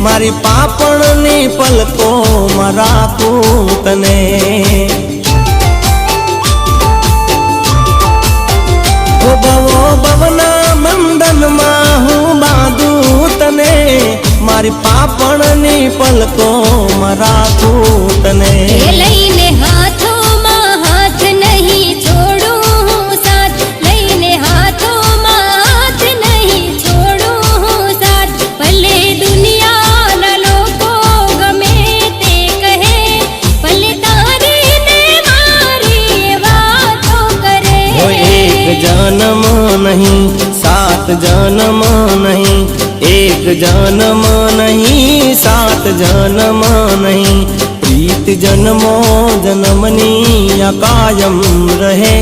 मारी पापणनी पलको में राखूं तने। ओ भवो भवना बंधन में हूँ बांधू तने, मारी पापणनी पलको में राखूं तने। लईने हाथों में हाथ नहीं छोड़ूं साथ, लईने हाथों में हाथ नहीं छोड़ूं साथ। भले दुनिया ना लोको गमे ते कहे, भले तारी ने मारी बातों करे। वो एक जन्म नहीं सात जन्म नहीं, एक जन्म नहीं सात जन्म नहीं, प्रीत जन्मों जन्मनी या कायम रहे।